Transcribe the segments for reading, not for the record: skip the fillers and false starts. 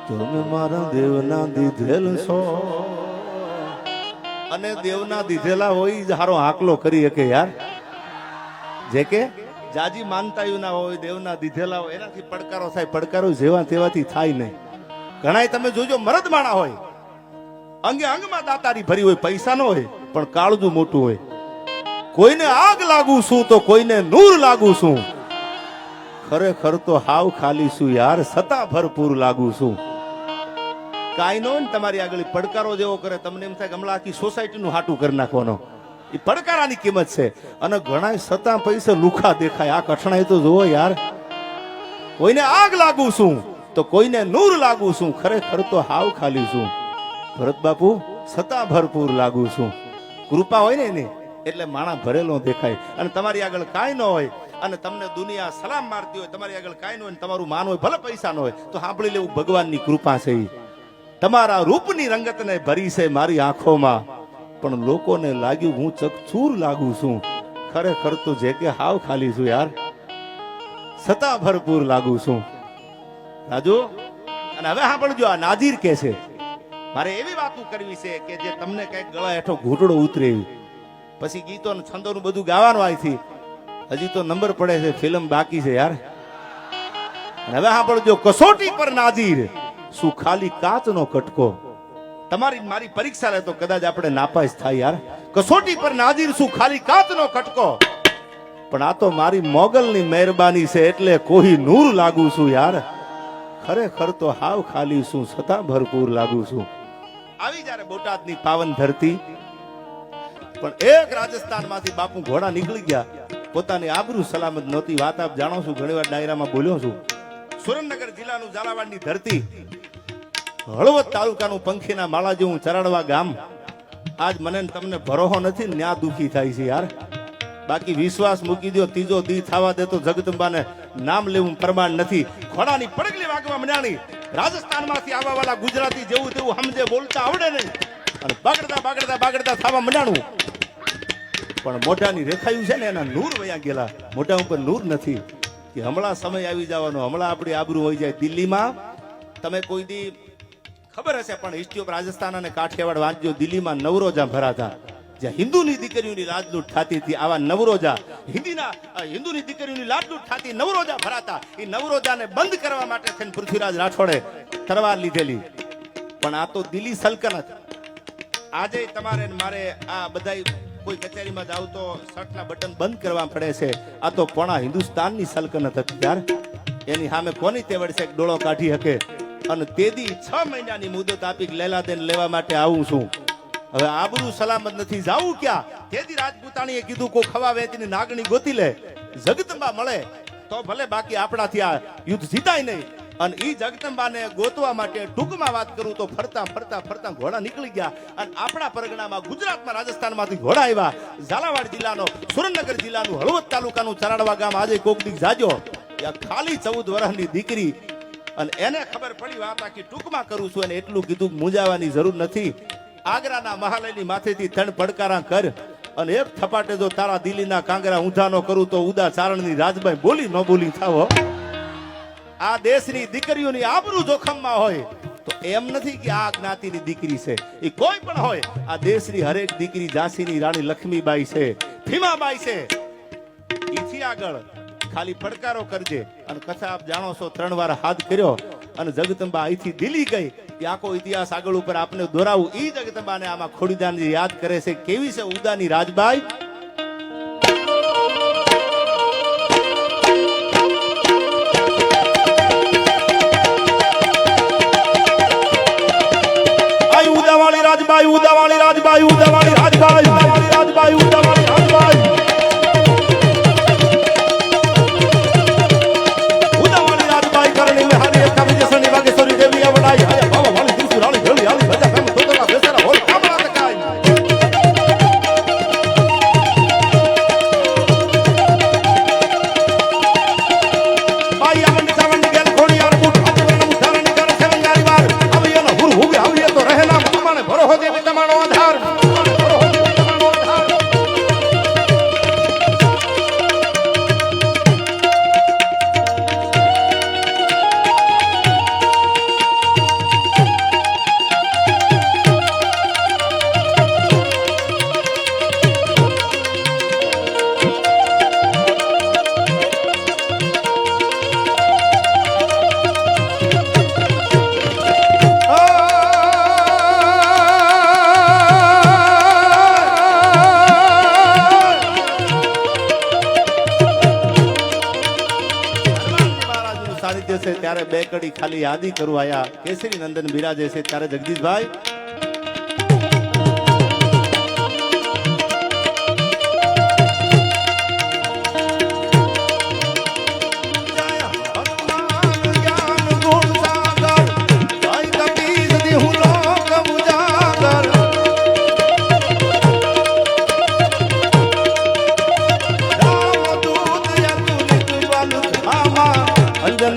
તમે મારા દેવના દીધેલ છો અને દેવના દીધેલા હોય જ હારો આકલો કરી શકે યાર. જે કે જાજી માનતાયું ના હોય, દેવના દીધેલા હોય, એનાથી પડકારો થાય. પડકારો જેવા તેવાથી થાય નહીં. ઘણાય તમે જોજો મરદ માણા હોય, અંગે અંગમાં દાતારી ભરી હોય, પૈસા ન હોય પણ કાળજું મોટું હોય. કોઈને આગ લાગુ છું તો કોઈને નૂર લાગુ છું, ખરેખર તો હાવ ખાલી છું યાર, સતા ભરપૂર લાગુ છું. કાઈ નો ને તમારી આગળ પડકારો જેવો કરે, તમને એમ થાય કે હમણાં આખી સોસાયટીનું હાટું કરી નાખવાનો. એ પડકારાની કિંમત છે. અને ઘણા સતા પૈસે લુખા દેખાય. આ કઠણાઈ તો જોવો યાર. કોઈને આગ લાગુ છું તો કોઈને નૂર લાગુ છું, ખરેખર તો હાવ ખાલી છું. ભરત બાપુ સતા ભરપૂર લાગુ છું. કૃપા હોય ને એની એટલે માણા ભરેલો દેખાય. અને તમારી આગળ કાંઈ ન હોય અને તમને દુનિયા સલામ મારતી હોય, તમારી આગળ કાંઈ ન હોય, તમારું માન હોય, ભલે પૈસા ન હોય, તો સાંભળી લેવું ભગવાનની કૃપા છે. તમારા રૂપની રંગતને ભરી છે મારી આંખોમાં, પણ લોકોને લાગ્યું હું ચકચૂર લાગુ છું, ખરેખર તો જે કે હાવ ખાલી છું યાર, સતા ભરપૂર લાગુ છું. રાજુ અને હવે સાંભળજો, આ નાજીર કે છે મારે એવી વાતો કરવી છે કે જે તમને કઈક ગળા હેઠો ઘૂંટડો ઉતરે એવી. પછી ગીતો ને છંદોનું બધું ગાવાનું આથી હજી તો નંબર પડે છે, ફિલ્મ બાકી છે યાર. હવે સાંભળજો, કસોટી પર નાજીર શું ખાલી કાચનો કટકો. તમારી મારી પરીક્ષા લે તો કદાચ આપણે નાપાસ થાય યાર. કસોટી પર નાજીર શું ખાલી કાચનો કટકો, પણ આ તો મારી મોગલની મહેરબાની છે એટલે કોઈ નૂર લાગુ છું યાર, ખરેખર તો હાવ ખાલી છું, છતાં ભરપૂર લાગુ છું. આવી જ્યારે બોટાદની પાવન ધરતી, પણ એક રાજસ્થાનમાંથી બાપુ ઘોડા નીકળી ગયા, પોતાની આબરૂ સલામત નહોતી. વાત આપ જાણો છો, ઘણી વાર ડાયરામાં બોલ્યો છું. સુરેન્દ્રનગર જિલ્લાનું ઝાલાવાડની ધરતી, હળવદ તાલુકાનું પંખીના માળા જેવું ચરાડવા ગામ. આજ મને તમને ભરોહો નથી ને ન્યા દુખી થાય છે યાર. બાકી વિશ્વાસ મૂકી દો, ત્રીજો દી થવા દે તો જગદંબાને નામ લેવું પ્રમાણ નથી. ઘોડાની પડગલી વાગવા મંડાણી. રાજસ્થાનમાંથી આવવા વાળા ગુજરાતી જેવું તેવું સમજે બોલતા આવડે નહીં અને બાગડતા બાગડતા બાગડતા થવા મંડાણું. પણ મોઢાની રેખાયું છે ને એના નૂર વયા ગયેલા, મોઢા ઉપર નૂર નથી. કે હમણાં સમય આવી જવાનો, હમણાં આપણી આબરૂ હોઈ જાય. દિલ્હીમાં તમે કોઈ દી ખબર હશે પણ હિસ્ટ્રી ઓફ રાજસ્થાન અને કાઠિયાવાડ વાંચજો. દિલ્હીમાં નવરોજા ભરાતા, જ્યાં હિન્દુની દીકરીઓની લાજલૂટ થતી હતી. આવા નવરોજા, હિન્દુની દીકરીઓની લાજલૂટ થતી, નવરોજા ભરાતા. એ નવરોજાને બંધ કરવા માટે થઈને પૃથ્વીરાજ રાઠોડે તરવાર લીધેલી. પણ આ તો દિલ્હી સલ્તનત. આજે તમારે મારે આ બધા કોઈ કચેરીમાં જાવ તો શર્ટના બટન બંધ કરવા પડે છે. આ તો પોણા હિન્દુસ્તાનની સલ્તનત હતી યાર. એની સામે કોની તેવડ છે ડોળો કાઢી શકે. અને તેદી 6 મહિનાની મુદત આપી લેલાદેન લેવા માટે આવું છું. હવે આબરૂ સલામત નથી, જાવું ક્યાં? તેદી રાજપૂતાણીએ કીધું કોઈ ખવા વેચની નાગણી ગોતી લે, જગદંબા મળે તો ભલે, બાકી આપણાથી આ યુદ્ધ જીતાય નહીં. અને ઈ જગદંબાને ગોતવા માટે ટૂંકમાં વાત કરું તો ફરતા ફરતા ફરતા ઘોડા નીકળી ગયા. અને આપણા પરગણામાં ગુજરાતમાં રાજસ્થાનમાંથી ઘોડા આવ્યા. ઝાલાવાડ જિલ્લાનો, સુરેન્દ્રનગર જિલ્લાનું હળવદ તાલુકાનું ચરાડવા ગામ આજે કોક દીક જાજો. ત્યાં ખાલી 14 વર્ષની દીકરી, અને એને ખબર પડી. વાત આખી ટૂંકમાં કરું છું અને એટલું કીધું, મૂંઝાવાની જરૂર નથી. આગ્રાના મહાલયની માથેથી 3 પડકારા કર અને એક થપાટે જો તારા દિલ્હીના કાંગરા ઊંધા ન કરું તો ઉદા ચારણની રાજભાઈ બોલી ન બોલી થાવો. આ દેશની દીકરીઓની આબરૂ જોખમમાં હોય તો એમ નથી કે આ જ્ઞાતિની દીકરી છે, એ કોઈ પણ હોય. આ દેશની હરેક દીકરી ઝાંસીની રાણી લક્ષ્મીબાઈ છે, ભીમાબાઈ છે. એથી આગળ ખાલી પડકારો કરજે. અને કથા આપ જાણો છો, 3 વાર હાથ કર્યો અને જગદંબા અહીંથી દિલ્હી ગઈ. એ આખો ઇતિહાસ આગળ ઉપર આપને દોરાવું. ઈ જગદંબાને આમાં ખોડીદાનજી યાદ કરે છે. કેવી છે ઉદાની રાજબાઈ? આઈ ઉદાવાળી રાજબાઈ, ઉદાવાળી રાજબાઈ, ઉદાવાળી રાજબાઈ, ઉદાવાળી રાજબાઈ, ઉદાવાળી રાજબાઈ. સાનિધ્ય છે ત્યારે બે કડી ખાલી યાદી કરું આયા કેસરી નંદન બિરાજે છે ત્યારે જગદીશભાઈ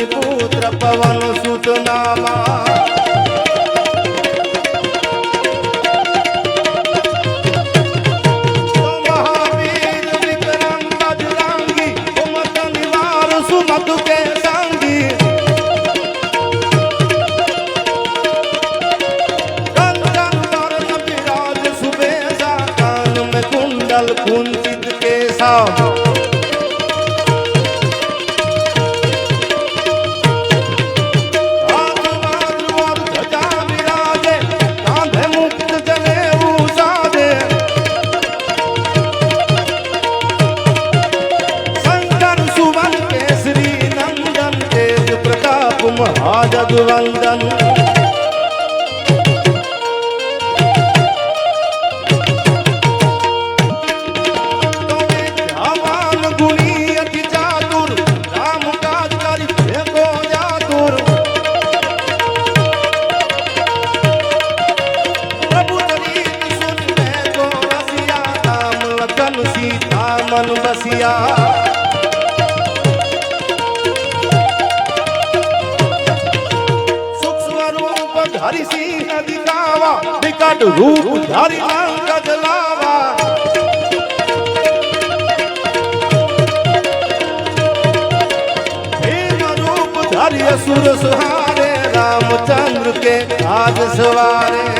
પુત્ર પવન સુત નામા મહાવીર વિક્રમ બજરંગી ઉમત નિવાર સુમત કે સંગી કંચન વરણ વિરાજ સુબેશા કાન में कुंडल कुंचित केसा जगवंदन हवान गुणी अति चातुर राम काज करि फेको जातुर प्रभु रीति सुन को रसिया राम लखन सीता मन बसिया हरि सिंह दिखावा विकट रूप धरि लंक जलावा भीम रूप धरि असुर सुहारे रामचंद्र के काज सवारे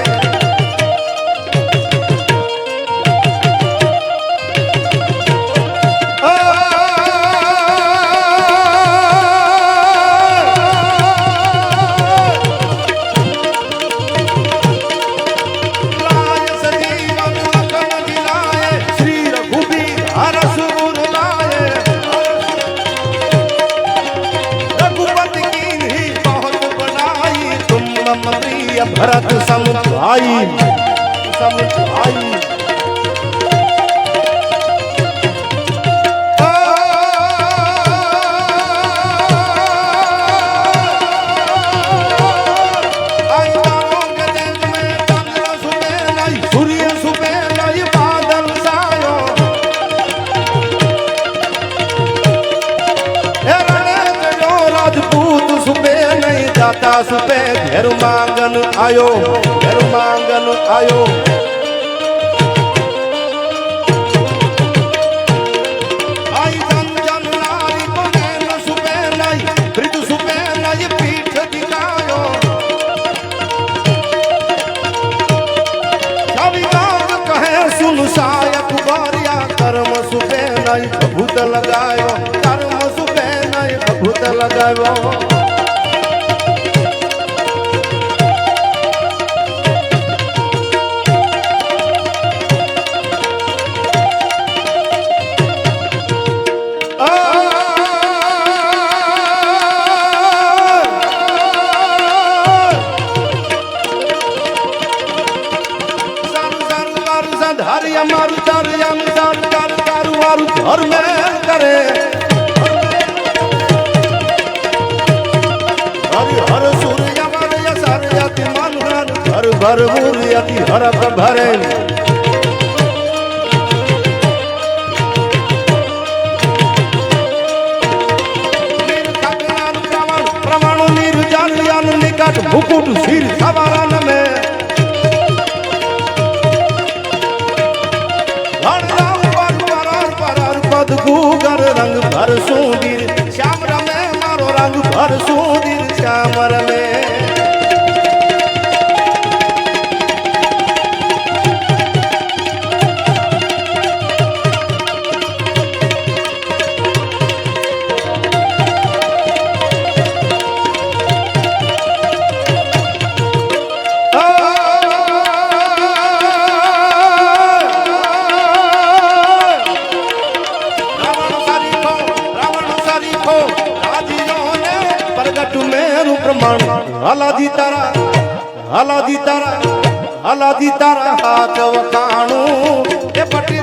भरत सम भाई सूर्य सुबह नहीं बादल सायो राजपूत सुबह नहीं जाता सुबह घेर मांगन आयो आई जन जन नारी को नैन सुबह नहीं वृद्ध सुबह नहीं पीठ दिखायो कवि गान कहे सुन सायक बारिया कर्म सुबह नहीं भूत लगायो कर्म सुबह नहीं भूत लगायो घर में करे हरि हर सूर्य मर सार्यति मन घर भर मूर्यति हर भरे प्रमाण निर्जन निकट मुकुट सिर सवारन में गुगर रंग भर सुधीर श्याम रमे मारो रंग भर सुधीर श्याम रमे પ્રગટ મેરું પ્રમાણ હાલાજી તારા હાથ વખાણું એ પટેલ